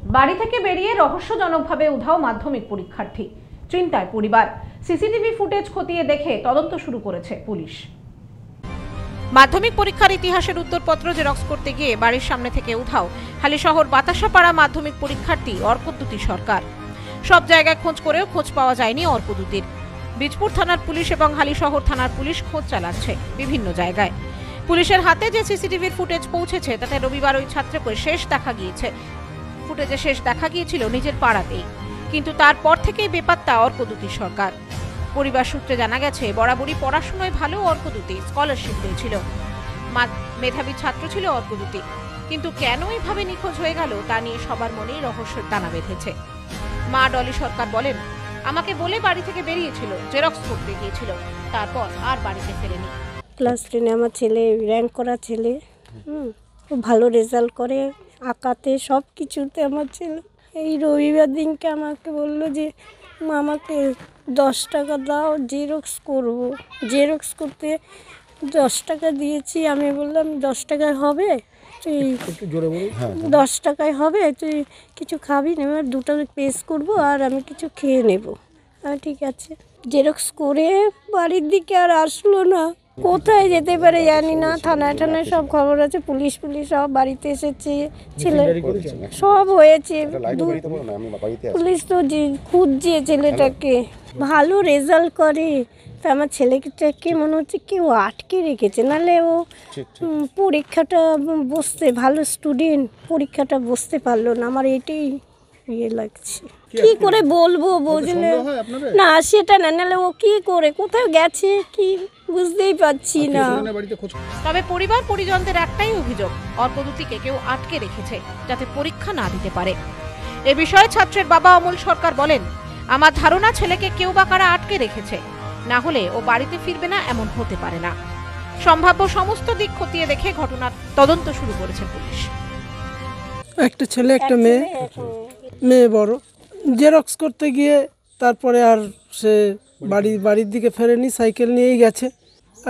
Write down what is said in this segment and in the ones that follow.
বাড়ি থেকে বেরিয়ে রহস্যজনকভাবে উধাও মাধ্যমিক পরীক্ষার্থী, চিন্তায় পরিবার। সিসিটিভি ফুটেজ খতিয়ে দেখে তদন্ত শুরু করেছে পুলিশ। মাধ্যমিক পরীক্ষার ইতিহাসের উত্তরপত্র জেরক্স করতে গিয়ে বাড়ির সামনে থেকে উধাও হালিশহর বাতাসাপাড়া মাধ্যমিক পরীক্ষার্থী অর্কদ্যুতি সরকার। সব জায়গায় খোঁজ করেও খোঁজ পাওয়া যায়নি অর্কদ্যুতির। বীজপুর থানার পুলিশ এবং হালিশহর থানার পুলিশ খোঁজ চালাচ্ছে বিভিন্ন জায়গায়। পুলিশের হাতে যে সিসিটিভির ফুটেজ পৌঁছেছে তাতে রবিবার ওই ছাত্রকে শেষ দেখা গিয়েছিল নিজের পাড়াতেই। কিন্তু তারপর থেকেই বেপাত্তা অর্কদ্যুতি সরকার। পরিবার সূত্রে জানা গেছে, বরাবরই পড়াশোনায় ভালো অর্কদ্যুতি, স্কলারশিপ পেয়েছিল, মেধাবী ছাত্র ছিল অর্কদ্যুতি। কিন্তু কেন এইভাবে নিখোঁজ হয়ে গেল তা নিয়ে সবার মনেই রহস্যের দানা বেঁধেছে। মা ডলি সরকার বলেন, আমাকে বলে বাড়ি থেকে বেরিয়েছিল, জেরক্স করতে গিয়েছিল, তারপর আর বাড়িতে ফেরেনি। ক্লাস 10-এ আমার ছেলে র্যাঙ্ক করা ছেলে, খুব ভালো রেজাল্ট করে আঁকাতে, সব কিছুতে আমার ছেলে। এই রবিবার দিনকে আমাকে বললো যে মা আমাকে 10 টাকা দাও, জেরক্স করব। জেরক্স করতে 10 টাকা দিয়েছি। আমি বললাম 10 টাকায় হবে? তুই 10 টাকায় হবে, তুই কিছু খাবি না, এবার 2টা পেজ করবো আর আমি কিছু খেয়ে নেব। ঠিক আছে। জেরক্স করে বাড়ির দিকে আর আসলো না। কোথায় যেতে পারে জানি না। থানায় সব খবর আছে, পুলিশ সব বাড়িতে এসেছে, ছেলে সব হয়েছে। পুলিশ তো খুঁজছে ছেলেটাকে, ভালো রেজাল্ট করে। তা আমার ছেলেটাকে মনে হচ্ছে কেউ আটকে রেখেছে, নাহলে ও পরীক্ষাটা বসতে, ভালো স্টুডেন্ট, পরীক্ষাটা বসতে পারলো না। আমার এটাই ইয়ে লাগছে। কি করে বলবো বুঝলে না, সেটা না, নাহলে ও কি করে কোথায় গেছে কি বুঝতেই পারছি না। তবে পরিবার পরিজনদের একটাই অভিযোগ, অর্কদ্যুতিকে কেউ আটকে রেখেছে যাতে পরীক্ষা না দিতে পারে। এ বিষয়ে ছাত্রের বাবা অমল সরকার বলেন, আমার ধারণা ছেলেকে কেউ বা কারা আটকে রেখেছে, না হলে ও বাড়িতে ফিরবে না, এমন হতে পারে না। সম্ভাব্য সমস্ত দিক খতিয়ে দেখে ঘটনার তদন্ত শুরু করেছে পুলিশ। একটা ছেলে একটা মেয়ে বড়, জেরক্স করতে গিয়ে তারপরে আর সে বাড়ির দিকে ফেরেনি, সাইকেল নিয়েই গেছে।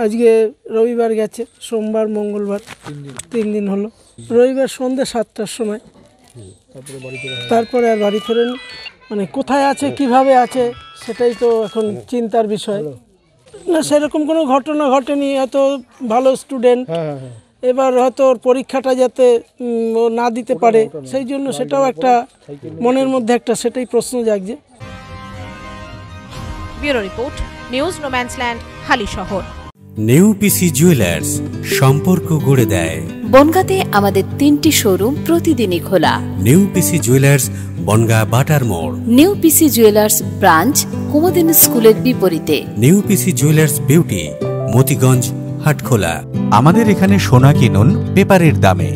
আজকে রবিবার গেছে, সোমবার মঙ্গলবার 3 দিন হলো। রবিবার সন্ধ্যে 7টার সময়, তারপরে আর বাড়ি ফেরেনি। মানে কোথায় আছে, কিভাবে আছে, সেটাই তো এখন চিন্তার বিষয়। না, সেরকম কোনো ঘটনা ঘটেনি। এত ভালো স্টুডেন্ট, এবার হয়তো ওর পরীক্ষাটা যাতে ও না দিতে পারে, সেই জন্য সেটাও একটা মনের মধ্যে একটা সেটাই প্রশ্ন জাগছে। Bureau report, news no man's land, Halisahar. New PC jewellers, সম্পর্ক গড়ে দেয়। বনগাঁতে আমাদের 3টি শোরুম প্রতিদিনই খোলা। নিউ পিসি জুয়েলার্স, বনগাঁ বাটার মোড়। New PC jewellers branch, Kumudini স্কুলের বিপরীতে। New PC jewellers beauty, Motiganj, Hatkhola. আমাদের এখানে সোনা কিনুন পেপারের দামে।